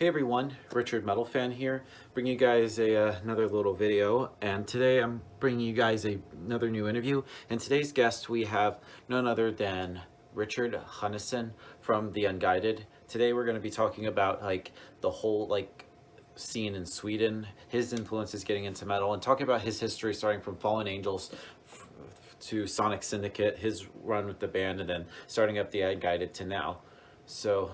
Hey everyone, RichardMetalFan here, bringing you guys another little video, and today I'm bringing you guys another new interview. And today's guest we have none other than Richard Sjunnesson from the Unguided. Today we're going to be talking about the whole scene in Sweden, his influences getting into metal, and talking about his history starting from Fallen Angels to Sonic Syndicate, his run with the band, and then starting up the Unguided to now. So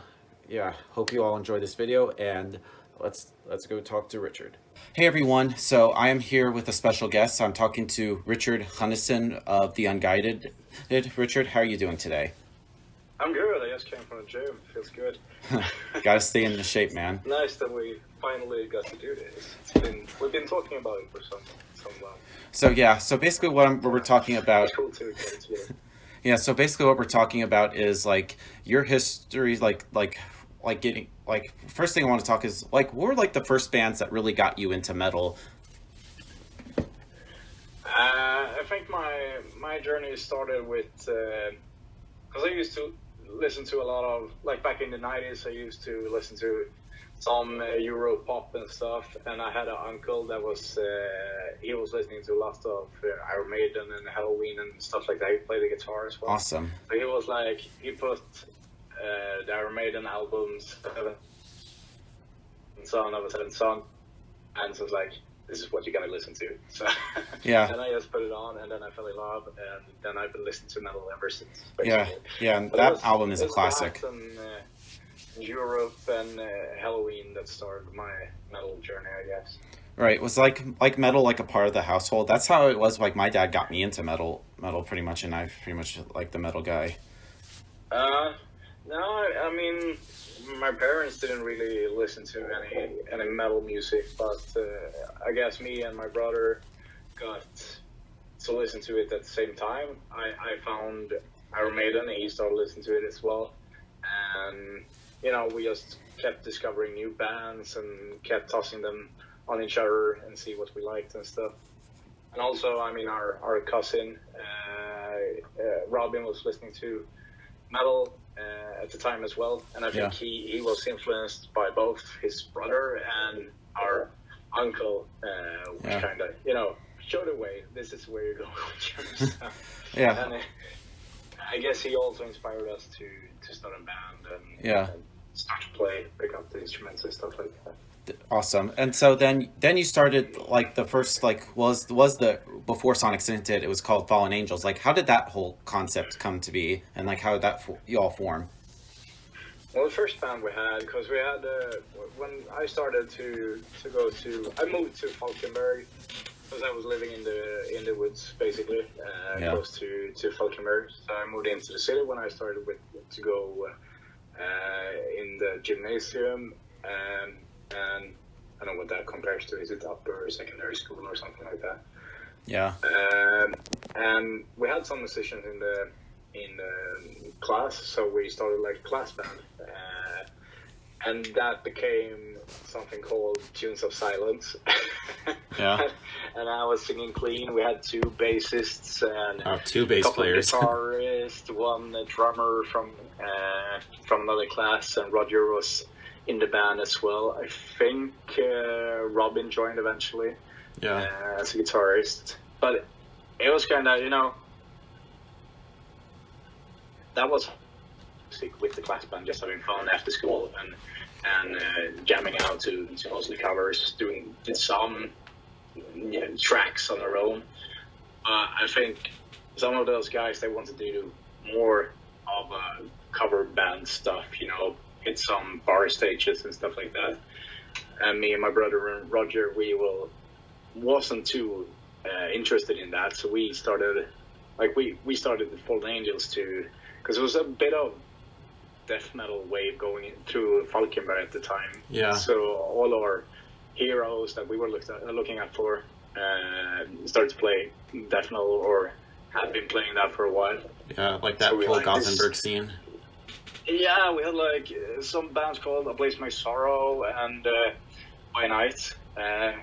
yeah, hope you all enjoy this video, and let's go talk to Richard. Hey everyone, so I am here with a special guest. I'm talking to Richard Sjunnesson of the Unguided. Richard, how are you doing today? I'm good. I just came from the gym. Feels good. Gotta stay in the shape, man. Nice that we finally got to do this. We've been talking about it for some while. So yeah, so basically what we're talking about. It's cool too, but it's good. Yeah, so basically what we're talking about is your history, first thing I want to talk is what were the first bands that really got you into metal? I think my journey started with because I used to listen to a lot of back in the 90s. I used to listen to some Euro pop and stuff, and I had an uncle that was he was listening to lots of Iron Maiden and Halloween and stuff like that. He played the guitar as well. Awesome. So he was he put the Iron Maiden albums, Son of a Seventh Son, and so it was this is what you gotta listen to. So yeah, and I just put it on, and then I fell in love, and then I've been listening to metal ever since. Basically. Yeah, and that album is a classic. Europe and Halloween that started my metal journey, I guess. Right, was metal a part of the household? That's how it was. My dad got me into metal pretty much, and I pretty much the metal guy. No, I mean, my parents didn't really listen to any metal music, but I guess me and my brother got to listen to it at the same time. I found Iron Maiden, and he started listening to it as well, and we just kept discovering new bands and kept tossing them on each other and see what we liked and stuff. And also, I mean, our cousin Robin was listening to metal at the time as well, and I think he was influenced by both his brother and our uncle, which kind of showed the way. This is where you're going with your stuff. Yeah. And I guess he also inspired us to start a band and start to pick up the instruments and stuff like that. Awesome. And so then you started the first was the before Sonic Syndicate, it was called Fallen Angels. How did that whole concept come to be, and how did that you all form? Well, the first band we had, because we had when I started to go to, I moved to Falkenberg because I was living in the woods basically, close to Falkenberg. So I moved into the city when I started to go in the gymnasium, and I don't know what that compares to. Is it upper secondary school or something like that? Yeah. And we had some musicians in the class, so we started class band, and that became something called Tunes of Silence. Yeah. And I was singing clean. We had two bassists and two bass players, guitarist, one drummer from another class, and Roger was in the band as well. I think Robin joined eventually as a guitarist, but it was kind of that was with the class band, just having fun after school and jamming out to mostly covers, did some tracks on their own. I think some of those guys, they wanted to do more of cover band stuff, hit some bar stages and stuff like that. And me and my brother and Roger, wasn't too interested in that, so we started we started the Fallen Angels too, because it was a bit of death metal wave going through Falkenberg at the time. Yeah. So all our heroes that we were looking at for started to play death metal or had been playing that for a while. Yeah, that whole Gothenburg scene. Yeah, we had some bands called A Blaze My Sorrow and By Night,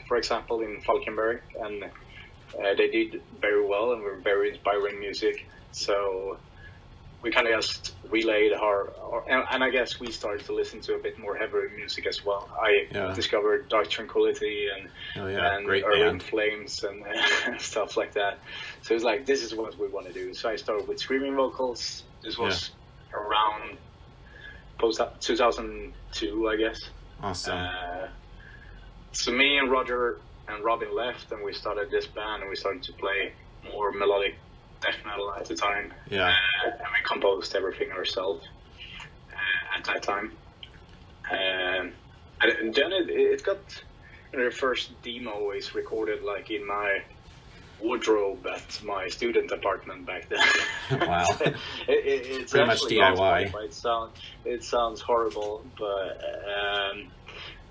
for example, in Falkenberg, and they did very well and were very inspiring music. So we kind of just relayed and I guess we started to listen to a bit more heavy music as well. I discovered Dark Tranquility and great Urban band. Flames and stuff like that. So it's like, this is what we want to do. So I started with screaming vocals. This was around post 2002, I guess. Awesome. So me and Roger and Robin left, and we started this band, and we started to play more melodic death metal at the time. Yeah. And we composed everything ourselves at that time. And then it got, the first demo is recorded like in my wardrobe at my student apartment back then. Wow. It's pretty much DIY. It sounds horrible, but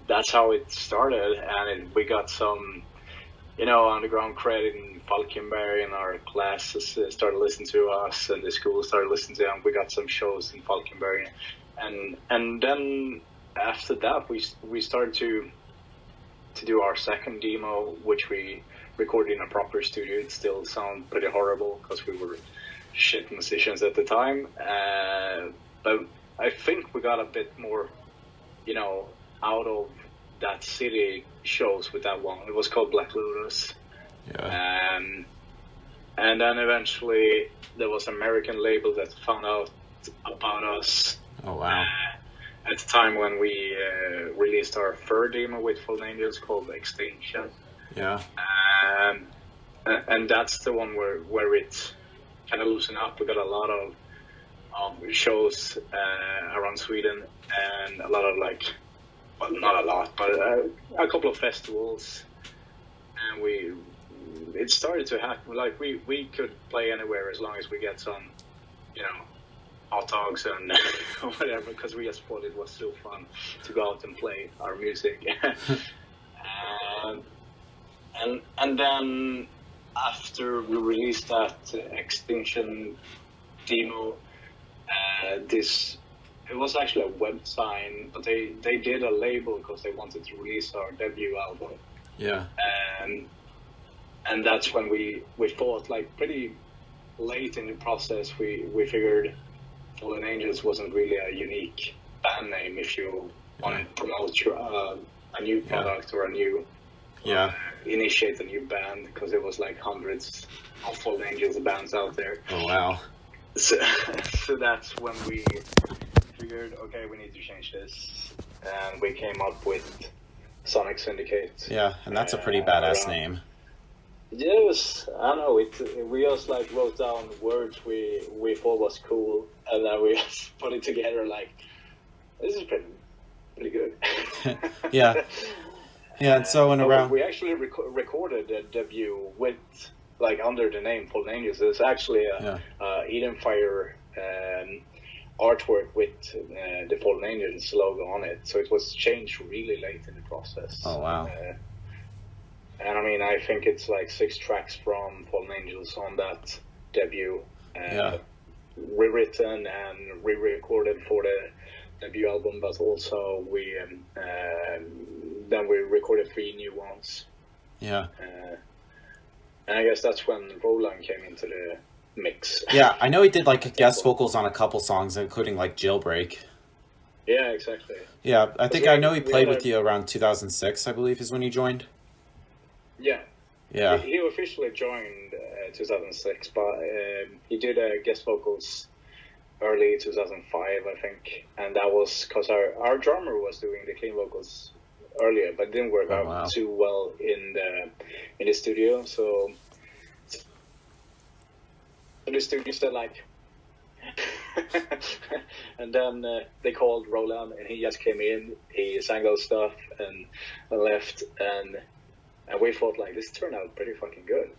that's how it started, and we got some, underground credit in Falkenberg, and our classes started listening to us, and the school started listening to them. We got some shows in Falkenberg, and then after that we started to do our second demo, which we recorded in a proper studio. It still sounded pretty horrible because we were shit musicians at the time, but I think we got a bit more, out of that city shows with that one. It was called Black Lotus. Yeah. And then eventually there was an American label that found out about us. Oh, wow. At the time when we released our third demo with Fallen Angels called Extinction. Yeah. And that's the one where it kind of loosened up. We got a lot of shows around Sweden, and a lot of not a lot, but a couple of festivals, and it started to happen. Like we could play anywhere as long as we get some, hot dogs and whatever, because we just thought it was so fun to go out and play our music. And then after we released that Extinction demo, it was actually a web sign, but they did a label because they wanted to release our debut album. Yeah. And that's when we thought, like, pretty late in the process, we figured Fallen Angels wasn't really a unique band name if you want to promote a new product or a new initiate a new band, because there was like hundreds of Fallen Angels bands out there. Oh, wow. So that's when we figured, okay, we need to change this, and we came up with Sonic Syndicate. Yeah, and that's a pretty badass name. Yes, I know. We just like wrote down words we thought was cool, and then we just put it together. Like, this is pretty good. Yeah. Yeah, and so around we actually recorded the debut with, like, under the name Fallen Angels. It's actually a Eden Fire artwork with the Fallen Angels logo on it. So it was changed really late in the process. Oh, wow. And I mean, I think it's like 6 tracks from Fallen Angels on that debut, rewritten and re-recorded for the debut album, but also then we recorded 3 new ones. Yeah. And I guess that's when Roland came into the mix. Yeah, I know he did like guest vocals on a couple songs, including like Jailbreak. Yeah, exactly. Yeah, I know he played with you around 2006, I believe, is when you joined. Yeah. Yeah. He officially joined 2006, but he did guest vocals early 2005, I think, and that was because our drummer was doing the clean vocals earlier, but it didn't work out too well in the studio. So the studio said, like, and then they called Roland, and he just came in, he sang those stuff and left, and we thought, like, this turned out pretty fucking good.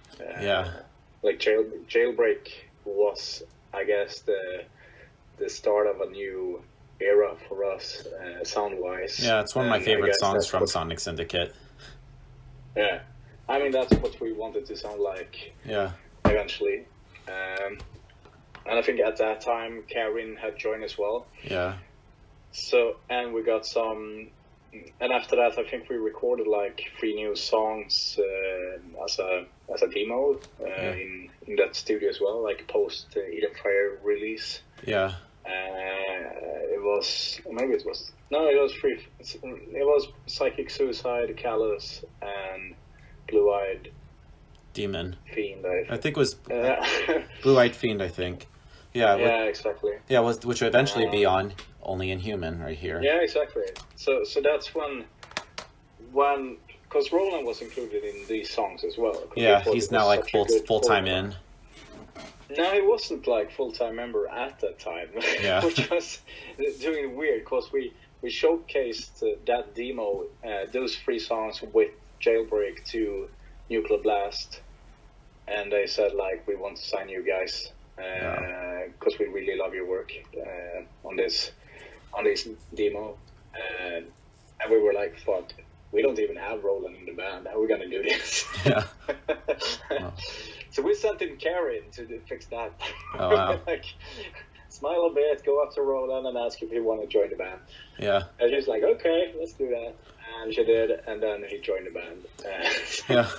Like Jailbreak was, I guess, the start of a new era for us, sound-wise. Yeah, it's one of my favorite songs from Sonic Syndicate. Yeah, I mean, that's what we wanted to sound like. Yeah. Eventually. And I think at that time, Karin had joined as well. Yeah. So, and we got some, and after that, I think we recorded like 3 new songs as a demo in that studio as well, like post Eden Fire release. Yeah. It was, maybe it was, no, it was free. It was Psychic Suicide, Callous, and Blue-Eyed Demon. Fiend. I think it was Blue-Eyed Fiend, I think. Yeah. Yeah, exactly. Yeah, which would eventually be on Only Inhuman right here. Yeah, exactly. So that's when, because Roland was included in these songs as well. Yeah, he's now like full-time in. No, he wasn't like full-time member at that time. Yeah. Which was doing weird, because we showcased that demo, those 3 songs with Jailbreak to Nuclear Blast, and they said like, we want to sign you guys because we really love your work on this demo, and we were like, fuck, we don't even have Roland in the band. How are we gonna do this? Yeah. Wow. So we sent in Karen to fix that. Oh, wow. Like, smile a bit, go up to Roland and ask if he want to join the band. Yeah. And she's like, okay, let's do that. And she did, and then he joined the band. Yeah.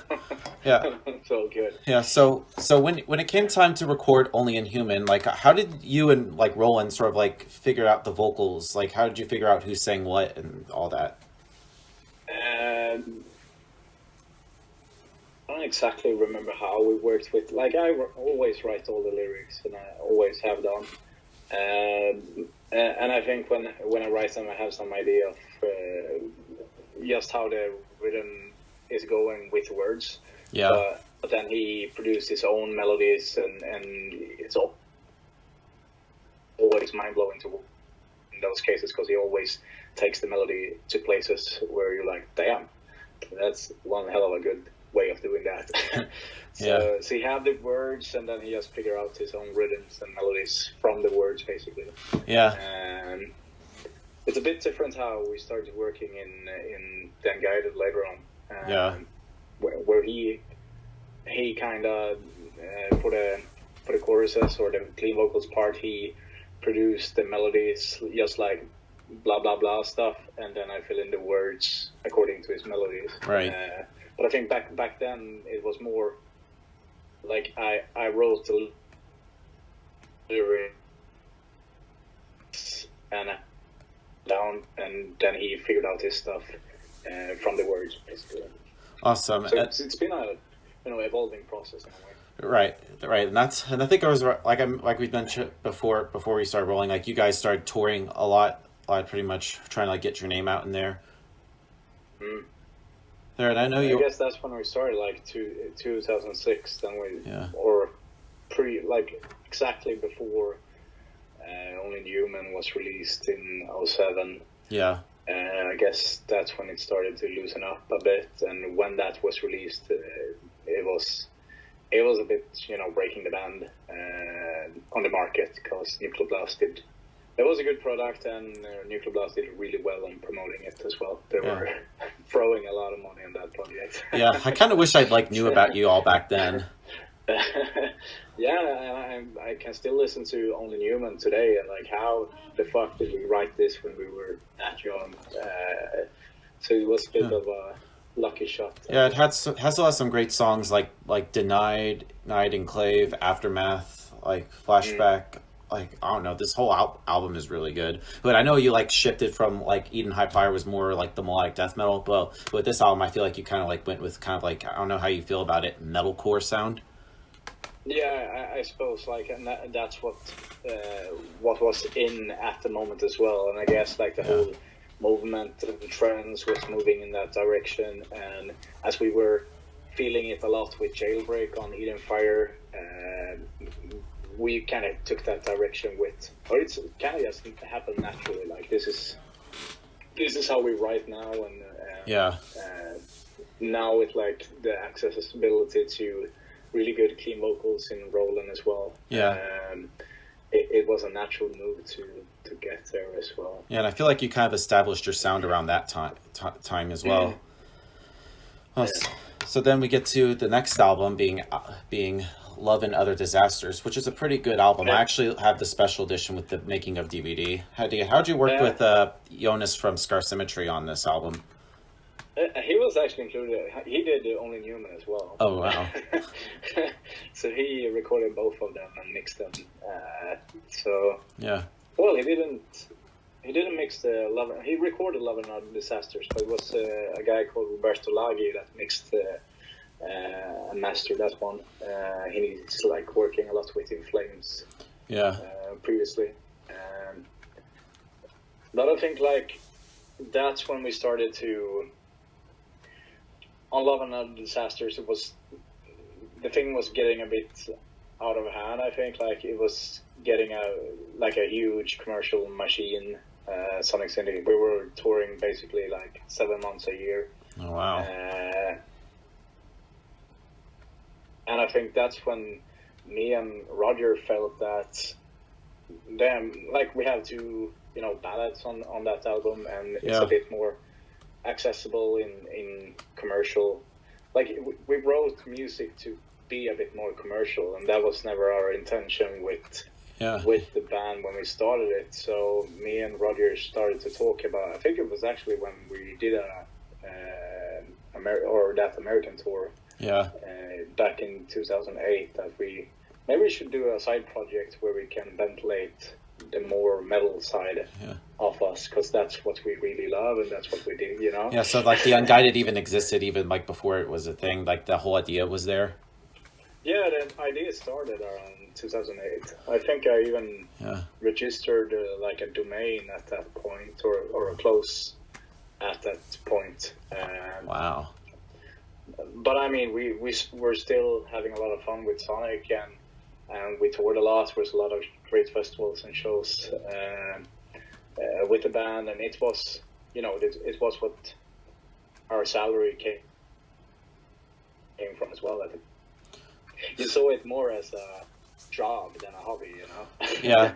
Yeah. So good. Yeah. So when it came time to record Only Inhuman, like, how did you and like Roland sort of like figure out the vocals? Like, how did you figure out who sang what and all that? I don't exactly remember how we worked with. Like, I always write all the lyrics, and I always have done. And I think when I write them, I have some idea of just how the rhythm is going with words. Yeah. But then he produced his own melodies, and it's always mind blowing to in those cases, because he always takes the melody to places where you're like, damn, that's one hell of a good way of doing that. So he had the words, and then he just figured out his own rhythms and melodies from the words, basically. Yeah. And it's a bit different how we started working in the Unguided later on. Yeah. Where he kind of for the choruses or the clean vocals part, he produced the melodies just like blah blah blah stuff, and then I fill in the words according to his melodies. Right. But I think back then it was more like I wrote the lyrics and down, and then he figured out his stuff from the words, basically. Awesome. So it's been a evolving process in a way. Right, and I think it was like we mentioned before we started rolling. Like, you guys started touring a lot, pretty much trying to like get your name out in there. Mm. There, and I know I you. guess that's when we started, like 2006. Then or exactly before Only Human was released in 2007. Yeah. I guess that's when it started to loosen up a bit, and when that was released, it was a bit, breaking the band on the market, because Nuclear Blast did. It was a good product, and Nuclear Blast did really well on promoting it as well. They were throwing a lot of money on that project. Yeah, I kind of wish I knew about you all back then. Yeah, I can still listen to Only Human today, and like, how the fuck did we write this when we were that young? So it was a bit of a lucky shot. Yeah, it has some great songs like Denied, Night Enclave, Aftermath, like Flashback. Like, I don't know, this whole album is really good. But I know you like shifted from like Eden High Fire was more like the melodic death metal, but with this album I feel like you kind of like went with kind of like, I don't know how you feel about it, metalcore sound. Yeah, I suppose, like, and that's what was in at the moment as well. And I guess like the whole movement of the trends was moving in that direction, and as we were feeling it a lot with Jailbreak on Eden Fire, we kind of took that direction or it's kind of just happened naturally. Like, this is how we write now, and now with like the accessibility to really good clean vocals in Roland as well. Yeah. It was a natural move to get there as well. Yeah, and I feel like you kind of established your sound around that time as well. Well, so then we get to the next album being Love and Other Disasters, which is a pretty good album. I actually have the special edition with the making of DVD. How'd you work with Jonas from Scar Symmetry on this album? He was actually included. He did Only Newman as well. Oh wow. So he recorded both of them and mixed them. So Yeah. well, he didn't mix the Love. He recorded Love and Other Disasters, but it was a guy called Roberto Laghi that mixed and mastered that one. He's like working a lot with In Flames. Yeah. Previously, but I think like that's when we started to. On Love and Other Disasters, the thing was getting a bit out of hand. I think like it was getting a huge commercial machine. Sonic Syndicate. We were touring basically like 7 months a year. Oh wow. And I think that's when me and Roger felt that, damn, like we have two, ballads on that album, and it's a bit more accessible in commercial. Like we wrote music to be a bit more commercial, and that was never our intention with the band when we started it. So me and Roger started to talk about. I think it was actually when we did that American tour. Yeah. Back in 2008, that maybe we should do a side project where we can ventilate the more metal side of us, because that's what we really love and that's what we do, Yeah, so like the Unguided even existed even like before it was a thing, like the whole idea was there. Yeah, the idea started around 2008. I think I even registered like a domain at that point, or close at that point. Wow. But I mean, we were still having a lot of fun with Sonic, and we toured a lot. There was a lot of great festivals and shows with the band, and it was, it was what our salary came from as well. I think you saw it more as a job than a hobby, Yeah.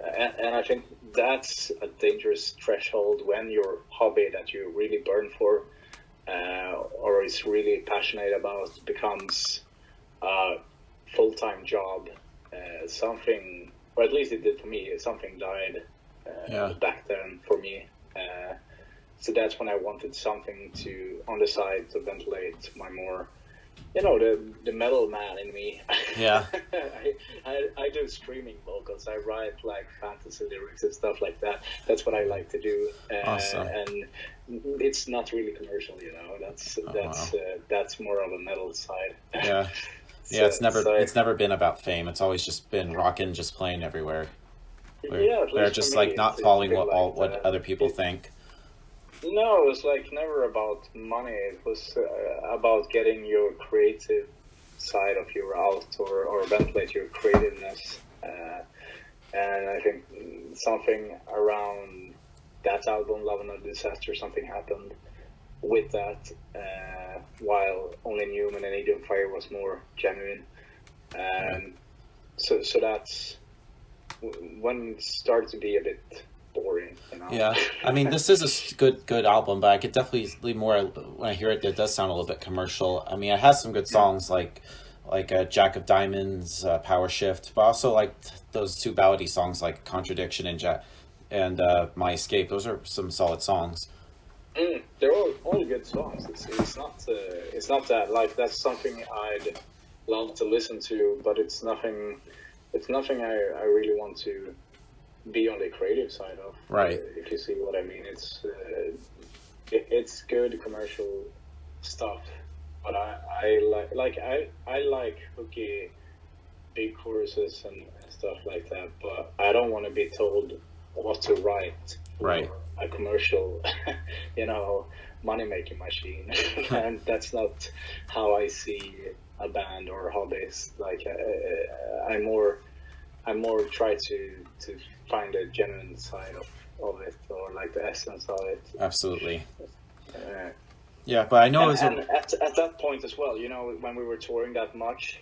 and I think that's a dangerous threshold when your hobby that you really burn for or is really passionate about becomes a full-time job. Something, or at least it did for me, something died back then for me. So that's when I wanted something on the side to ventilate my more, the metal man in me. Yeah. I do screaming vocals. I write like fantasy lyrics and stuff like that. That's what I like to do. Awesome. And it's not really commercial, that's more of a metal side. Yeah. Yeah, it's never been about fame. It's always just been rocking, just playing everywhere. They're just like not following what other people think. No, it was like never about money. It was about getting your creative side of you out, or ventilate your creativeness. And I think something around that album, Love and Other Disaster, something happened with that, while Only Newman and Age of Fire was more genuine. So that's when it started to be a bit boring, Yeah, I mean, this is a good album, but I could definitely more, when I hear it, it does sound a little bit commercial. I mean, it has some good songs like Jack of Diamonds, Power Shift, but also like those two ballady songs like Contradiction and My Escape. Those are some solid songs. They're all good songs. It's not that like that's something I'd love to listen to, but it's nothing I really want to be on the creative side of. Right. If you see what I mean, it's good commercial stuff, but I like hooky big choruses and stuff like that, but I don't want to be told what to write. Right. A commercial, money-making machine, and that's not how I see a band or hobbies. Like I more try to find a genuine side of it, or like the essence of it. Absolutely. Yeah, but I know at that point as well, when we were touring that much,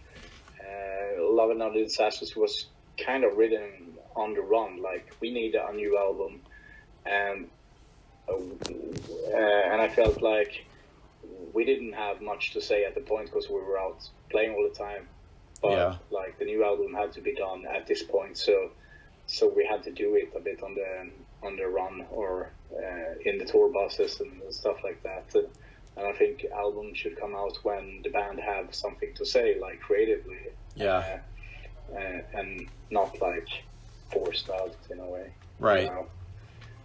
Love and Other Disasters was kind of written on the run. Like, we need a new album, and I felt like we didn't have much to say at the point because we were out playing all the time. But like the new album had to be done at this point, so we had to do it a bit on the run, or in the tour buses and stuff like that. and I think albums should come out when the band have something to say, like creatively. Yeah. And not like forced out in a way. Right.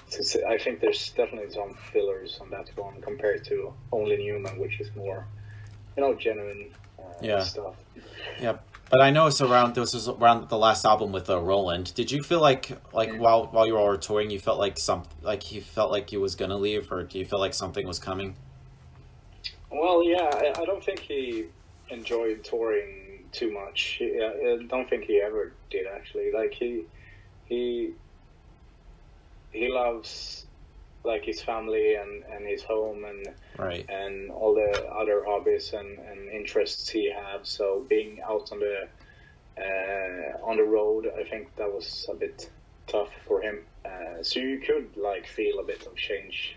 So I think there's definitely some fillers on that one compared to Only Newman, which is more, genuine stuff. Yeah. But I know this was around the last album with Roland. Did you feel like while you were touring, you felt like he felt like he was gonna leave, or do you feel like something was coming? Well, yeah, I don't think he enjoyed touring too much. I don't think he ever did, actually. Like he loves like his family and his home and all the other hobbies and interests he has. So being out on the road, I think that was a bit tough for him. So you could like feel a bit of change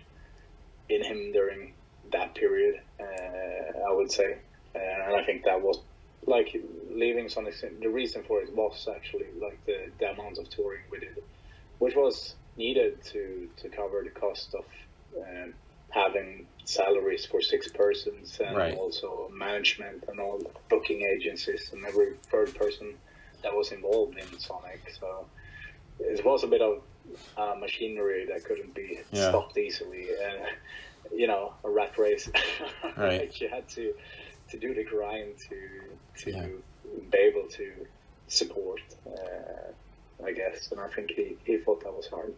in him during that period, I would say. And I think that was like leaving Sonic Syndicate. The reason for it was actually like the amount of touring we did, which was needed to cover the cost of having salaries for 6 persons and also management and all booking agencies and every third person that was involved in Sonic. So it was a bit of machinery that couldn't be stopped easily. A rat race. Like you had to do the grind to be able to support, I guess. And I think he thought that was hard.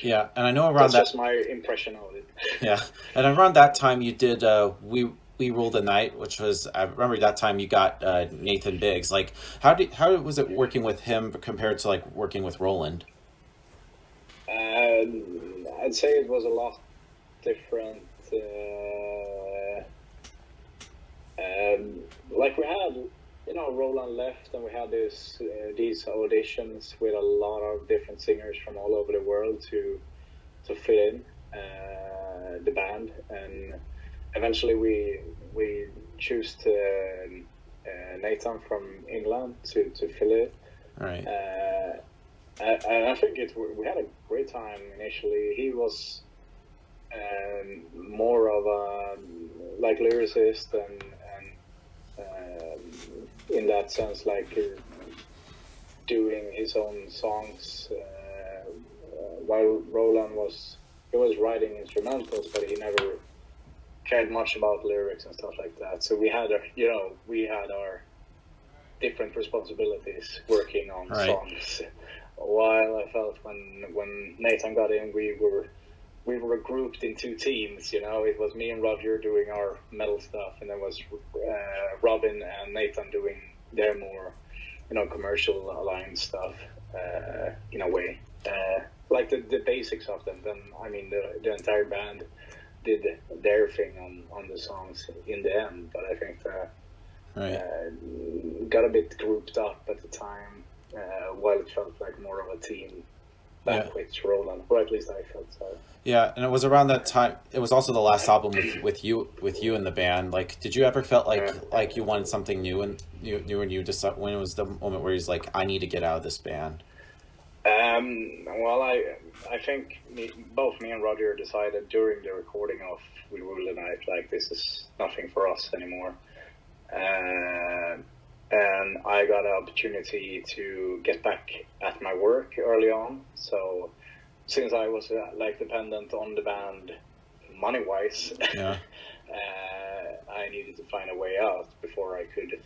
Yeah, and I know around That's just my impression of it. Yeah, and around that time you did We Rule the Night, which was, I remember that time you got Nathan Biggs. Like, how was it working with him compared to like working with Roland? I'd say it was a lot different. Like we had, Roland left, and we had these auditions with a lot of different singers from all over the world to fit in the band, and eventually we chose Nathan from England to fill it. Right. And I think we had a great time initially. He was more of a like lyricist and in that sense, like doing his own songs, while Roland was writing instrumentals, but he never cared much about lyrics and stuff like that. So we had our different responsibilities working on songs. While I felt when Nathan got in, we were grouped in 2 teams. It was me and Roger doing our metal stuff, and there was Robin and Nathan doing their more, commercial aligned stuff, in a way. Like the basics of them. Then I mean the entire band did their thing on the songs in the end. But I think got a bit grouped up at the time, while it felt like more of a team back with Roland, or at least I felt so. Yeah, and it was around that time. It was also the last album with you in the band. Like, did you ever felt like you wanted something new and you just when it was the moment where he's like, I need to get out of this band? Well, I think both me and Roger decided during the recording of We Rule the Night, like, this is nothing for us anymore. And I got an opportunity to get back at my work early on. So since I was dependent on the band money-wise, I needed to find a way out before I could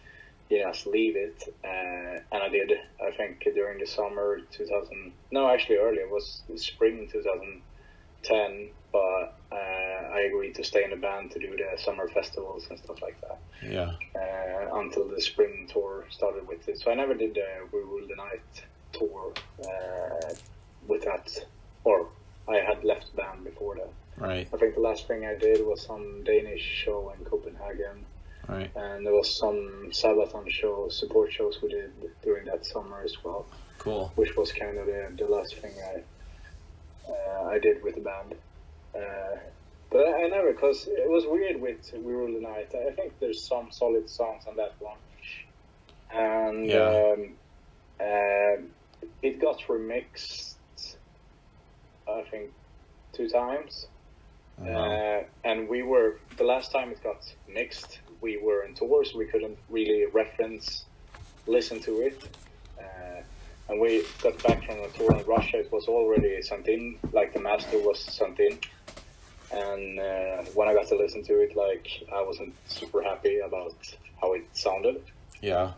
just leave it. And I did. I think during the summer earlier, it was spring 2010, but I agreed to stay in the band to do the summer festivals and stuff like that. Yeah. Until the spring tour started with it. So I never did the We Rule the Night tour with that, or I had left the band before that. Right. I think the last thing I did was some Danish show in Copenhagen. Right. And there was some Sabaton support shows we did during that summer as well. Cool. Which was kind of the last thing I did with the band. But I never, because it was weird with We Rule the Night. I think there's some solid songs on that one. And it got remixed, I think, 2 times. Wow. And we were, the last time it got mixed, we were in tours, we couldn't really listen to it. And we got back from a tour in Russia, it was already sent in, like the master was sent in. And when I got to listen to it, like, I wasn't super happy about how it sounded. Yeah.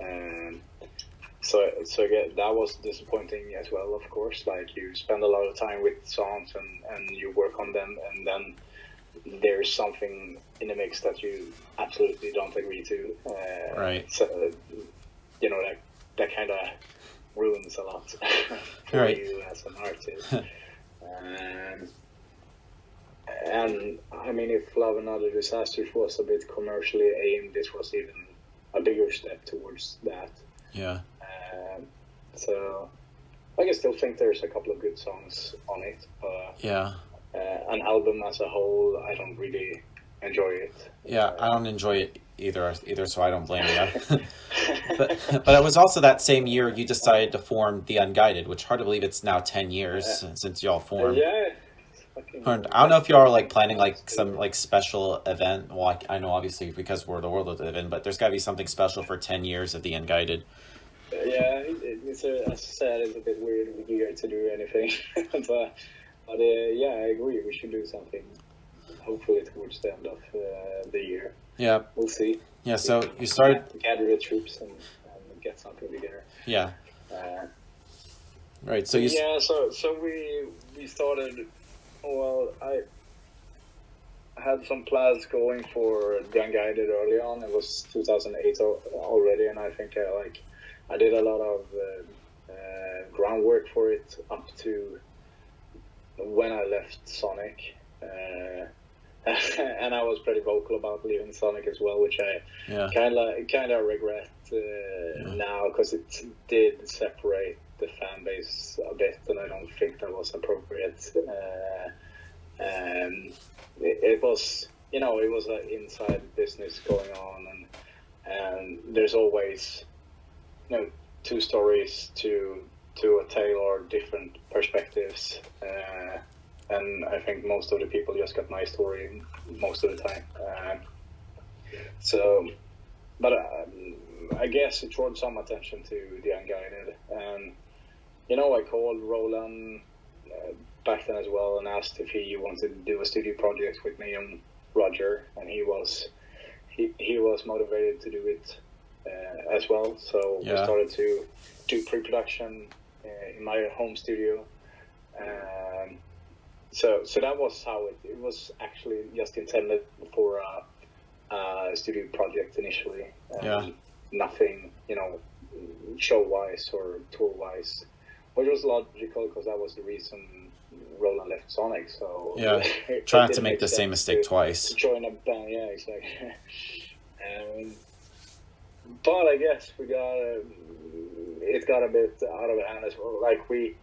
So again, that was disappointing as well, of course. Like, you spend a lot of time with songs and you work on them, and then there's something in the mix that you absolutely don't agree to. Right. So, you know, that kind of ruins a lot for Right. you as an artist. And I mean, if Love and Other Disasters was a bit commercially aimed, this was even a bigger step towards that. Yeah. So I still think there's a couple of good songs on it. Yeah. An album as a whole, I don't really enjoy it. Yeah, I don't enjoy it either, so I don't blame you. but it was also that same year you decided to form the Unguided, which hard to believe it's now 10 years since y'all formed. Yeah. I don't know if y'all are like planning like some like special event. Well, I know obviously because we're the world we live in, but there's got to be something special for 10 years of the Unguided. Yeah, it's as I said, it's a bit weird with you guys to do anything, but yeah, I agree. We should do something. Hopefully towards the end of the year. Yeah, we'll see. Yeah, so you started gather the troops and get something together. Yeah. Right. So you. Yeah. So we started. Well, I had some plans going for the Unguided early on. It was 2008 already, and I think I did a lot of groundwork for it up to when I left Sonic. And I was pretty vocal about leaving Sonic as well, which I kind of regret now, because it did separate the fan base a bit, and I don't think that was appropriate. It was, it was an inside business going on, and there's always, two stories to a tale or different perspectives. And I think most of the people just got my story most of the time. But I guess it drew some attention to the Unguided. And, I called Roland back then as well and asked if he wanted to do a studio project with me and Roger. And he was motivated to do it as well. So we started to do pre-production in my home studio. So that was how it was actually just intended for a studio project initially. Nothing, show-wise or tour-wise, which was logical because that was the reason Roland left Sonic. So try not to make the same mistake twice. Join a band, yeah, exactly. But I guess it got a bit out of hand as well. Like we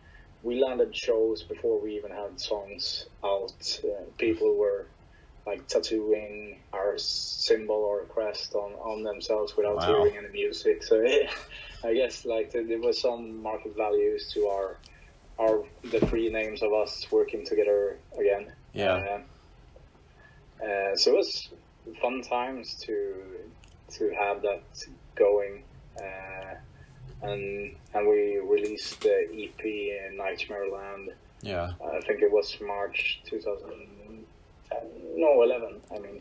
landed shows before we even had songs out. People were like tattooing our symbol or crest on themselves without hearing any music. So I guess there was some market values to the three names of us working together again. So it was fun times to have that going. And we released the EP in Nightmare Land. I think it was March 11. I mean,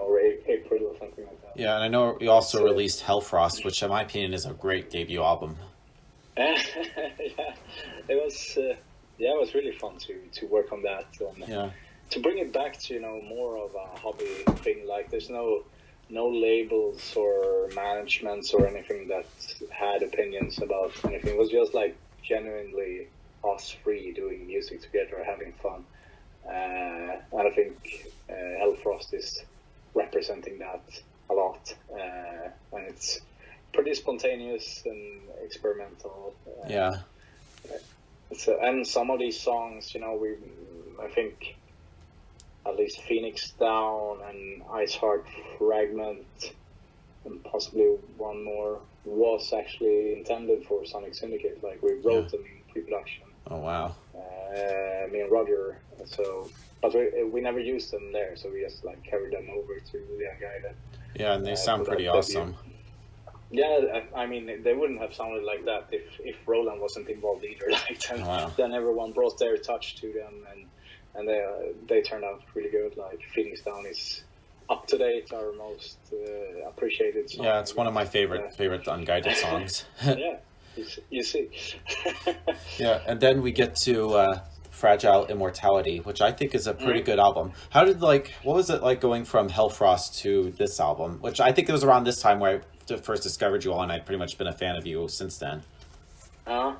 or April or something like that. Yeah, and I know you also released Hellfrost, which in my opinion is a great debut album. It was really fun to work on that. To bring it back to more of a hobby thing. Like there's no labels or managements or anything that had opinions about anything. It was just like genuinely us three doing music together, having fun. And I think Hellfrost is representing that a lot. And it's pretty spontaneous and experimental. And some of these songs, I think at least Phoenix Down and Ice Heart Fragment and possibly one more was actually intended for Sonic Syndicate. Like we wrote them in pre-production. Oh wow. Me and Roger. So, but we never used them there, so we just like carried them over to the Unguided. Yeah, and they sound pretty awesome. Yeah, I mean, they wouldn't have sounded like that if Roland wasn't involved either. Like then everyone brought their touch to them, and they turned out really good. Like Feelings Down is up to date, our most appreciated song. Yeah, it's one of my favorite Unguided songs. Yeah, you see. Yeah, and then we get to Fragile Immortality, which I think is a pretty good album. How did what was it like going from Hellfrost to this album? Which I think it was around this time where I first discovered you all, and I've pretty much been a fan of you since then. I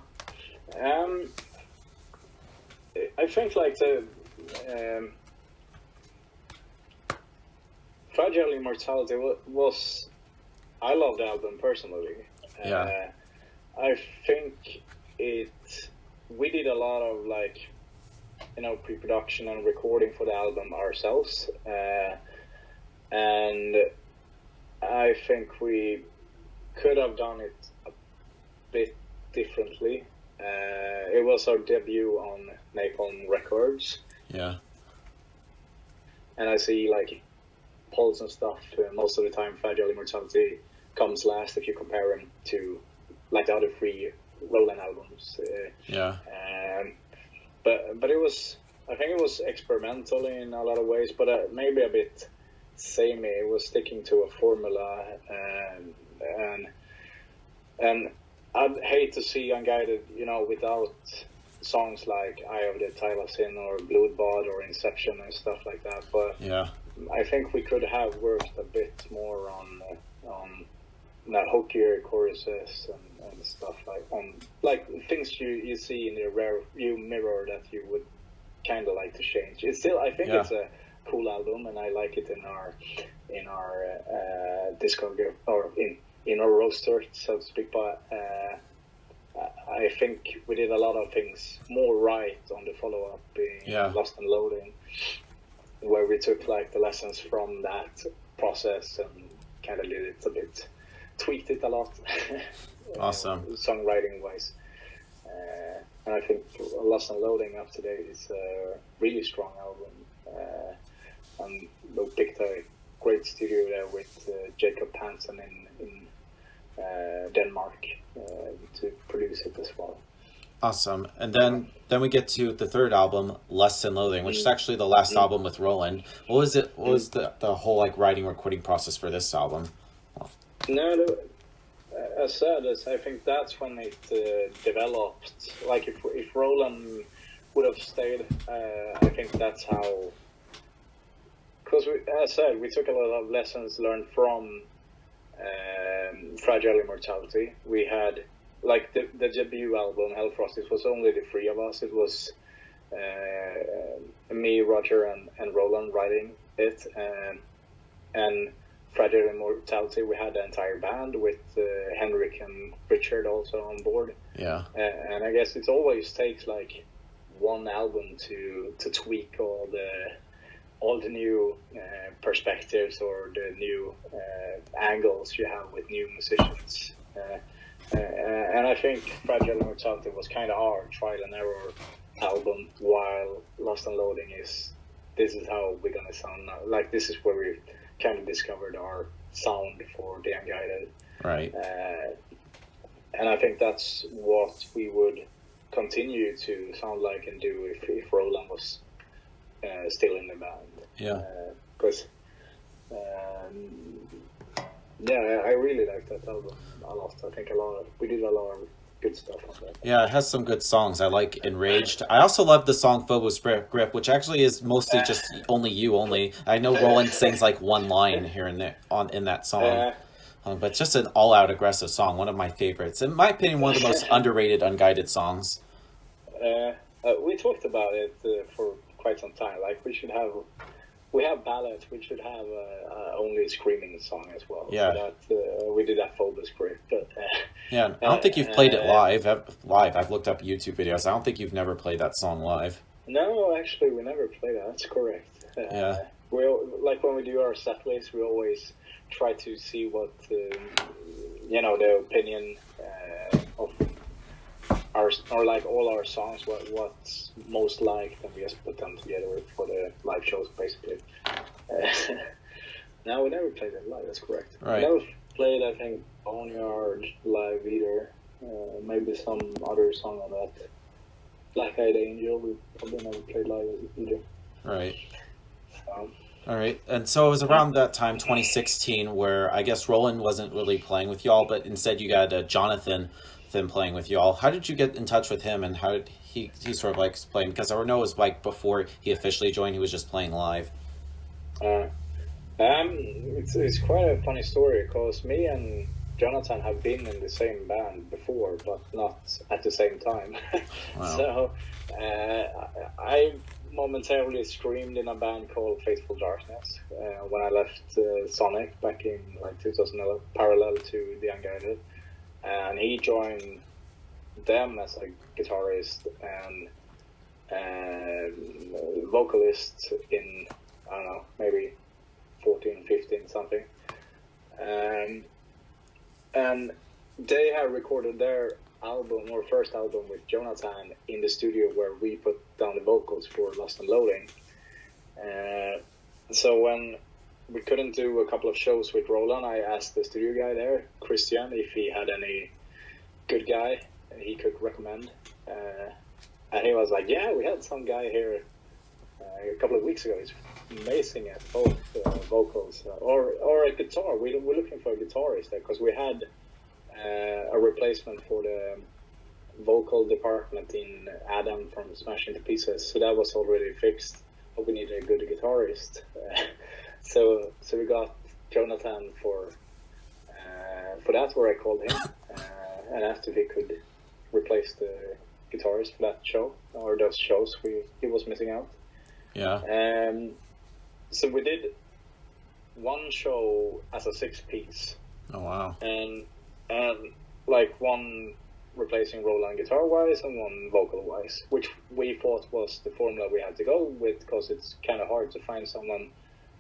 think like the Fragile Immortality was I love the album personally. Yeah. I think we did a lot of pre-production and recording for the album ourselves, and I think we could have done it a bit differently. It was our debut on Napalm Records. Yeah. And I see polls and stuff. Most of the time, Fragile Immortality comes last if you compare them to the other three Roland albums. Yeah. But it was, I think it was experimental in a lot of ways, but maybe a bit samey. It was sticking to a formula, and I'd hate to see Unguided, without songs like Eye of the Tile of Sin or Bloodbath or Inception and stuff like that. But yeah, I think we could have worked a bit more on that hookier choruses and stuff like things you see in the rear view mirror that you would kind of like to change. It's still, I think it's a cool album, and I like it in our discography or in our roster, so to speak. But I think we did a lot of things more right on the follow-up in Lost and Loading, where we took the lessons from that process and kind of did it a bit, tweaked it a lot. Awesome. Songwriting wise. And I think Lost and Loading up to date is a really strong album. And we picked a great studio there with Jacob Hansen in Denmark to produce it as well. Awesome. And then we get to the third album, Lust and Loathing, which is actually the last album with Roland. What was it? What was the whole writing recording process for this album? No, as said, I think that's when it developed. If Roland would have stayed, I think that's how. Because as said, we took a lot of lessons learned from Fragile Immortality. We had the debut album Hellfrost. It was only the three of us. It was me, Roger, and Roland writing it, and Fragile Immortality, we had the entire band with Henrik and Richard also on board. Yeah. And I guess it always takes one album to tweak all the new perspectives or the new angles you have with new musicians. And I think Fragile Immortality was kind of our trial and error album, while Lost and Loading this is how we're gonna sound now. This is where we kind of discovered our sound for the Unguided. Right. And I think that's what we would continue to sound like and do if Roland was still in the band. Yeah. Because, I really like that album a lot. I think we did a lot of good stuff on that. Yeah, it has some good songs. I like Enraged. I also love the song Phobos Grip, which actually is mostly just only you. I know Roland sings one line here and there in that song. But just an all-out aggressive song, one of my favorites. In my opinion, one of the most underrated Unguided songs. We talked about it for quite some time. We have ballads. We should have only a screaming song as well. Yeah. So that, we did that Phobos Grip. But yeah, I don't think you've played it live. I've looked up YouTube videos. I don't think you've never played that song live. No, actually, we never played that. That's correct. Yeah. We when we do our set list, we always try to see what the opinion of our like all our songs, what's most liked, and we just put them together for the live shows, basically. No, we never played it live. That's correct. Right. We never played, I think, Boneyard live either. Maybe some other song on that. Black Eyed Angel, we probably never played live either. Right. So. All right. And so it was around that time, 2016, where I guess Roland wasn't really playing with y'all, but instead you got Jonathan playing with y'all. How did you get in touch with him, and how did he sort of like playing? Because I know it was like before he officially joined, he was just playing live. It's quite a funny story, because me and Jonathan have been in the same band before, but not at the same time. Wow. So I momentarily screamed in a band called Faithful Darkness when I left Sonic back in like 2011, parallel to the Unguided, and he joined them as a guitarist and vocalist in, I don't know, maybe 14, 15 something, and they have recorded their album, or first album, with Jonathan in the studio where we put down the vocals for Lost and Loading. So when we couldn't do a couple of shows with Roland, I asked the studio guy there, Christian, if he had any good guy he could recommend, and he was like, yeah, we had some guy here a couple of weeks ago. He's amazing at both vocals or a guitar. We're looking for a guitarist there, because we had a replacement for the vocal department in Adam from Smash Into Pieces, so that was already fixed, but we needed a good guitarist. So we got Jonathan for that, where I called him and asked if he could replace the guitarist for that show, or those shows he was missing out. Yeah. So we did one show as a 6-piece. Oh wow. And like one replacing Roland guitar-wise and one vocal-wise, which we thought was the formula we had to go with, because it's kind of hard to find someone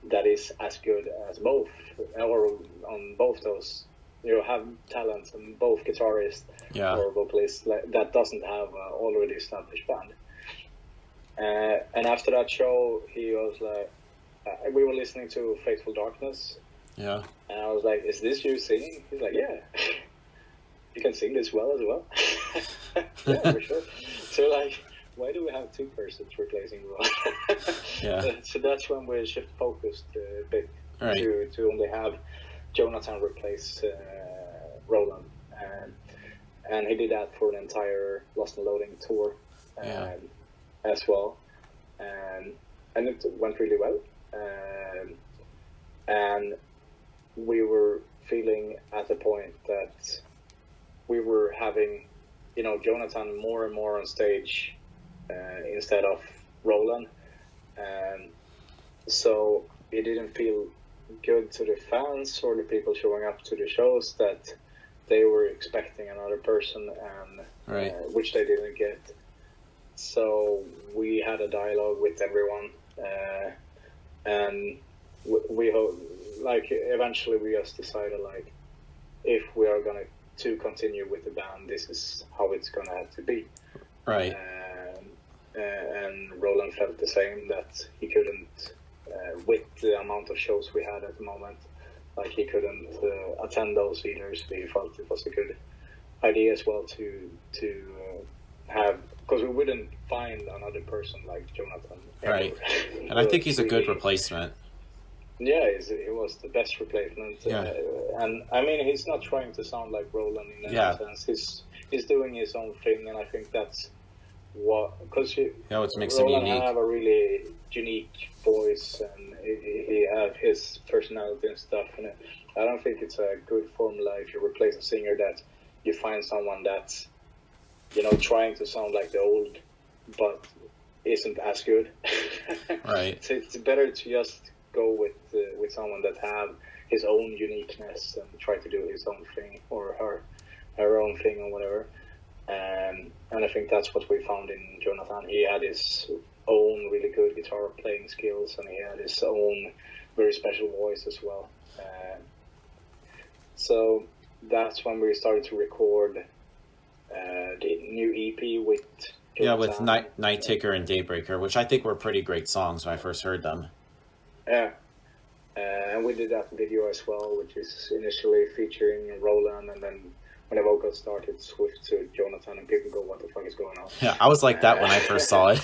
that is as good as both, or on both those, have talents on both guitarist or vocalist that doesn't have an already established band. And after that show, he was like, we were listening to Faithful Darkness. Yeah. And I was like, is this you singing? He's like, yeah. You can sing this well as well. Yeah, for sure. So like, why do we have two persons replacing one? Yeah. So that's when we shift focused a bit right. to only have Jonathan replace Roland. And he did that for an entire Lost and Loading tour as well. And it went really well. And we were feeling at a point that we were having, Jonathan more and more on stage instead of Roland. So it didn't feel good to the fans or the people showing up to the shows that they were expecting another person, and which they didn't get. So we had a dialogue with everyone, and we eventually we just decided, like, if we are gonna to continue with the band, this is how it's gonna have to be. Right. And Roland felt the same, that he couldn't, with the amount of shows we had at the moment, like he couldn't attend those either. So he felt it was a good idea as well to have, because we wouldn't find another person like Jonathan. Right. And I think he's a good replacement. Yeah, he was the best replacement. Yeah. And I mean, he's not trying to sound like Roland in any sense. He's doing his own thing, and I think that's because what makes him Roland unique. have a really unique voice, and he have his personality and stuff. And I don't think it's a good formula if you replace a singer that you find someone that's, trying to sound like the old, but isn't as good. Right. So it's better to just go with someone that have his own uniqueness and try to do his own thing, or her own thing, or whatever. And I think that's what we found in Jonathan. He had his own really good guitar playing skills, and he had his own very special voice as well. So that's when we started to record the new EP with with Night Taker and Daybreaker, which I think were pretty great songs when I first heard them. Yeah. And we did that video as well, which is initially featuring Roland, and then when the vocals started, switched to Jonathan, and people go, "What the fuck is going on?" Yeah, I was like that when I first saw it.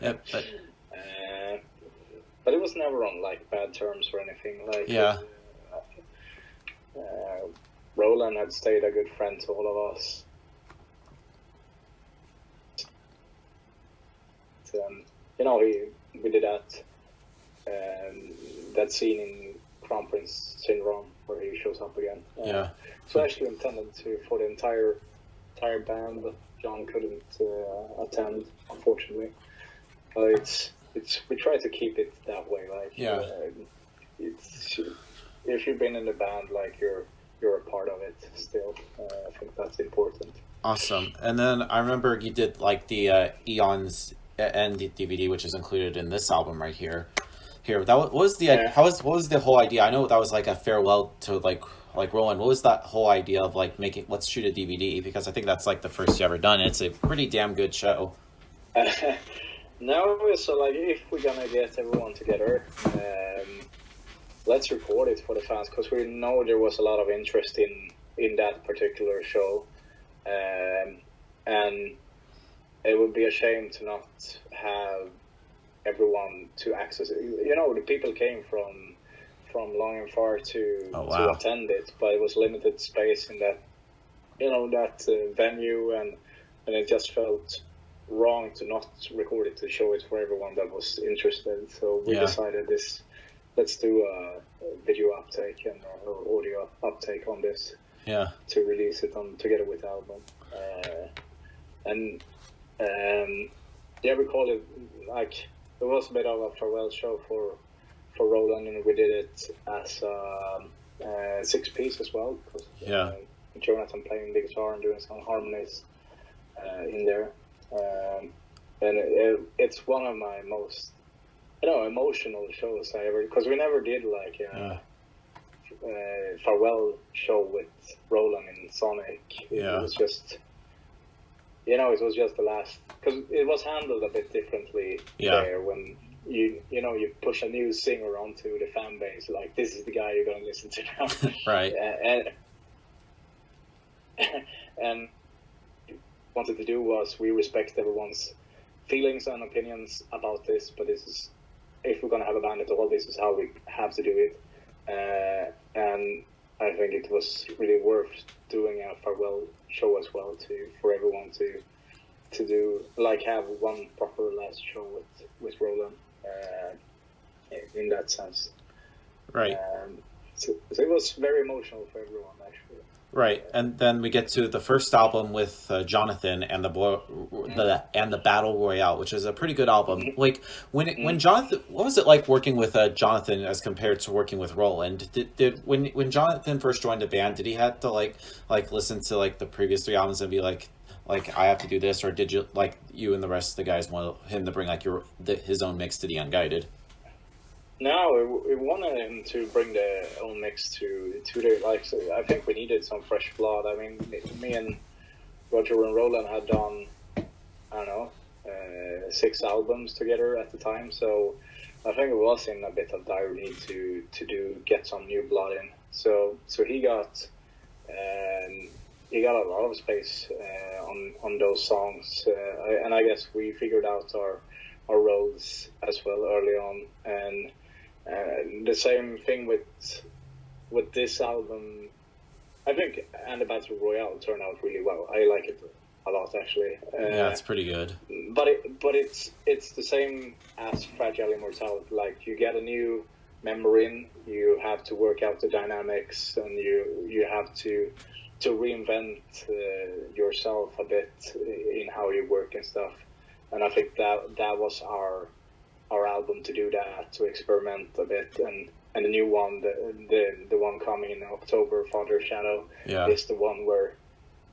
Yep, but it was never on like bad terms or anything. Like Roland had stayed a good friend to all of us. We did that scene in Crown Prince Syndrome where he shows up again. So actually intended for the entire band, but John couldn't attend, unfortunately. But we try to keep it that way. Like it's if you've been in the band, like you're a part of it still. I think that's important. Awesome. And then I remember you did like the Eons End DVD, which is included in this album right here. What was the whole idea? I know that was like a farewell to like Roland. What was that whole idea of like let's shoot a DVD? Because I think that's like the first you ever done. It's a pretty damn good show. No, so like if we're gonna get everyone together, let's record it for the fans, because we know there was a lot of interest in that particular show, and it would be a shame to not have everyone to access it. The people came from long and far to attend it, but it was limited space in that venue, and it just felt wrong to not record it, to show it for everyone that was interested. So we decided let's do a video uptake and audio uptake on this to release it together with the album. We call it like, it was a bit of a farewell show for Roland, and we did it as a 6-piece as well, because Jonathan playing the guitar and doing some harmonies in there. And it's one of my most emotional shows I ever, because we never did like a farewell show with Roland in Sonic. It was just it was just the last, because it was handled a bit differently there, when you push a new singer onto the fan base, like, this is the guy you're gonna listen to now. Right. And wanted to do was, we respect everyone's feelings and opinions about this, but this is, if we're gonna have a band at all, this is how we have to do it. And I think it was really worth doing a farewell show as well, for everyone to do, like, have one proper last show with Roland, in that sense. Right. So it was very emotional for everyone, actually. Right, and then we get to the first album with Jonathan and the Battle Royale, which is a pretty good album. Like when Jonathan, what was it like working with Jonathan as compared to working with Roland? When Jonathan first joined the band, did he have to like listen to like the previous 3 albums and be like I have to do this, or did you, like, you and the rest of the guys want him to bring like his own mix to the Unguided? No, we wanted him to bring their own mix to the, like, so I think we needed some fresh blood. I mean, me and Roger and Roland had done, I don't know, 6 albums together at the time, so I think it was in a bit of dire need to get some new blood in. So he got a lot of space on those songs, and I guess we figured out our roles as well early on, and the same thing with this album. I think And the Battle Royale turned out really well. I like it a lot, actually. Yeah, it's pretty good. But it's the same as Fragile Immortality. Like, you get a new member in, you have to work out the dynamics, and you have to reinvent yourself a bit in how you work and stuff. And I think that was our album to do that, to experiment a bit. And the new one, the one coming in October, Father Shadow, is the one where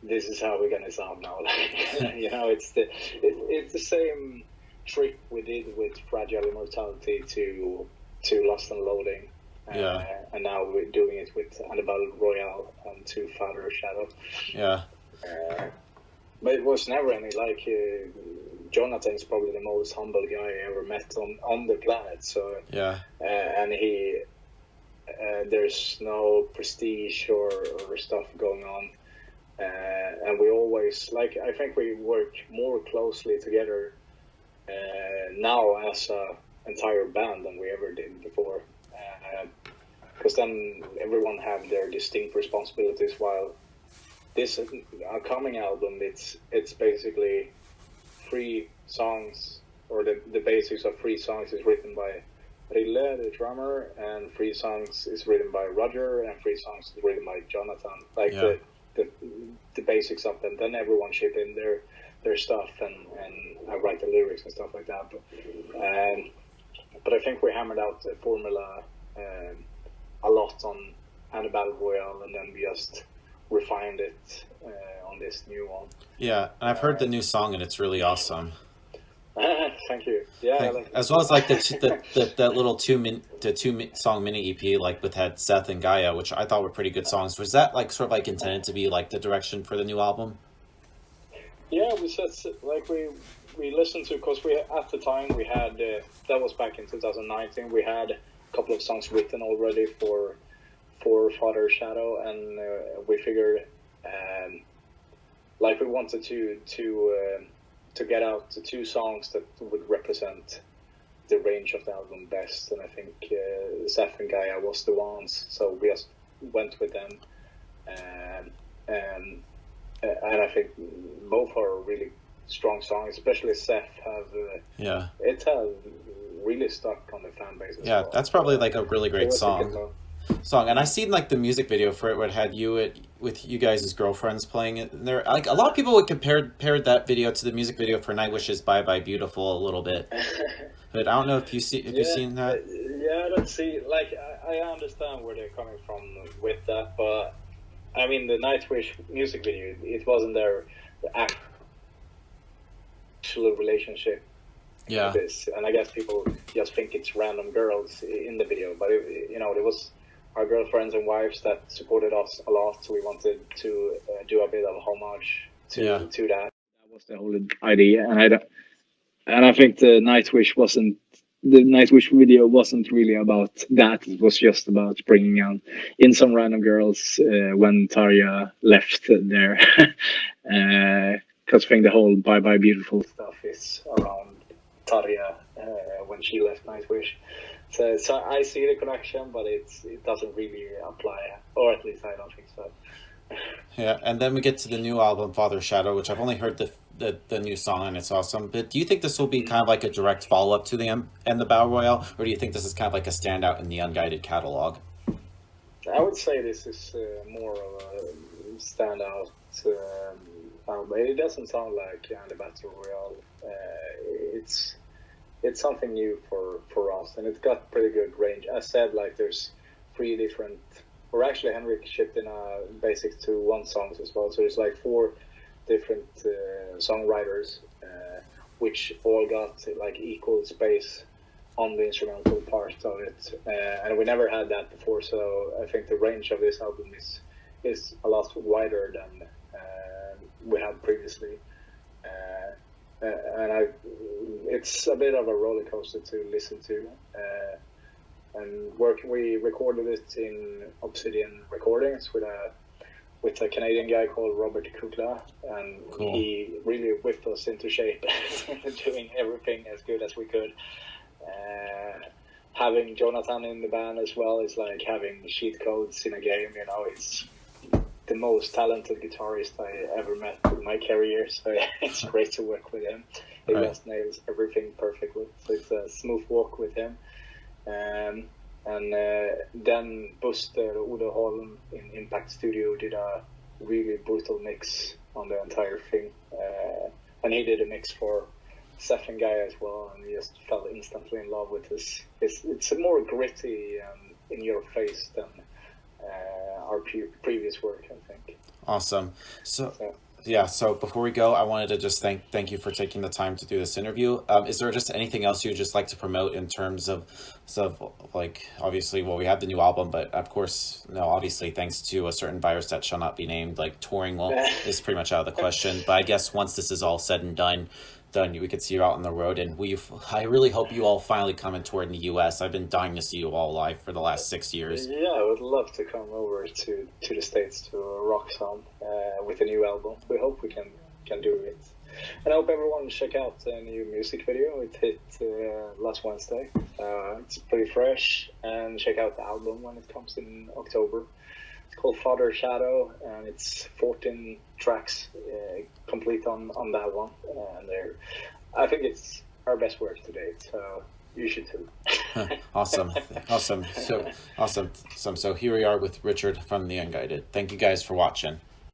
this is how we're gonna sound now. It's the same trick we did with Fragile Immortality to Lost and Loading. And now we're doing it with And the Battle Royale and to Father Shadow. Yeah. But it was never any like Jonathan is probably the most humble guy I ever met on the planet. So Yeah. And he there's no prestige or stuff going on, and we always like I think we work more closely together now as a entire band than we ever did before, because then everyone have their distinct responsibilities, while this coming album it's basically 3 songs, or the basics of 3 songs is written by Rille, the drummer, and 3 songs is written by Roger, and 3 songs is written by Jonathan. Like the basics of them. Then everyone chip in their stuff, and I write the lyrics and stuff like that. But I think we hammered out the formula a lot on the Battle Royale, and then we just refined it on this new one. Yeah, and I've heard the new song, and it's really awesome. Thank you. Yeah, as well as like that little 2 song mini EP like with had Seth and Gaia, which I thought were pretty good songs. Was that like sort of like intended to be like the direction for the new album? Yeah, we said like we listened to, because we at the time we had that was back in 2019. We had a couple of songs written already for Father Shadow, and we figured like we wanted to get out the 2 songs that would represent the range of the album best, and I think Seth and Gaia was the ones, so we just went with them, and I think both are really strong songs, especially Seth it has really stuck on the fan base as well. That's probably like a really great song, and I seen like the music video for it where it had you with you guys' girlfriends playing it, and there like a lot of people would compare that video to the music video for Nightwish's Bye Bye Beautiful a little bit, but I don't know if you've seen that. Yeah, let's see. Like I understand where they're coming from with that, but I mean the Nightwish music video, it wasn't the actual relationship. Yeah. This, and I guess people just think it's random girls in the video, but it was our girlfriends and wives that supported us a lot, so we wanted to do a bit of a homage to that. That was the whole idea, and I think the Nightwish video wasn't really about that. It was just about bringing in some random girls when Tarja left there, because I think the whole Bye Bye Beautiful stuff is around Tarja when she left Nightwish. So I see the connection, but it doesn't really apply, or at least I don't think so. Yeah, and then we get to the new album, Father Shadow, which I've only heard the new song, and it's awesome. But do you think this will be kind of like a direct follow-up to the Battle Royale, or do you think this is kind of like a standout in the Unguided catalog? I would say this is more of a standout album. It doesn't sound like the Battle Royale. It's something new for us, and it's got pretty good range. As said, like there's 3 different, or actually Henrik shipped in basic 2-1 songs as well. So there's like 4 different songwriters, which all got like equal space on the instrumental part of it, and we never had that before. So I think the range of this album is a lot wider than we had previously. And it's a bit of a roller coaster to listen to. And we recorded it in Obsidian Recordings with a Canadian guy called Robert Kukla, and cool. He really whipped us into shape, doing everything as good as we could. Having Jonathan in the band as well is like having cheat codes in a game. It's the most talented guitarist I ever met in my career, so it's great to work with him. He just nails everything perfectly, so it's a smooth walk with him. And then Buster Odeholm in Impact Studio did a really brutal mix on the entire thing, and he did a mix for Seth and Guy as well, and we just fell instantly in love with his. It's a more gritty and in your face than our previous work, I think. Awesome. So yeah, so before we go, I wanted to just thank you for taking the time to do this interview. Is there just anything else you'd just like to promote in terms of like, obviously, well, we have the new album, but of course, no, obviously, thanks to a certain virus that shall not be named, like touring is pretty much out of the question. But I guess once this is all said and done, we could see you out on the road, and I really hope you all finally come and tour in the U.S. I've been dying to see you all live for the last 6 years. Yeah, I would love to come over to the States to rock some with a new album. We hope we can do it. And I hope everyone check out the new music video. It hit last Wednesday. It's pretty fresh, and check out the album when it comes in October. It's called Father Shadow, and it's 14 tracks complete on that one. And I think it's our best work to date, so you should too. Awesome. So here we are with Richard from the Unguided. Thank you guys for watching.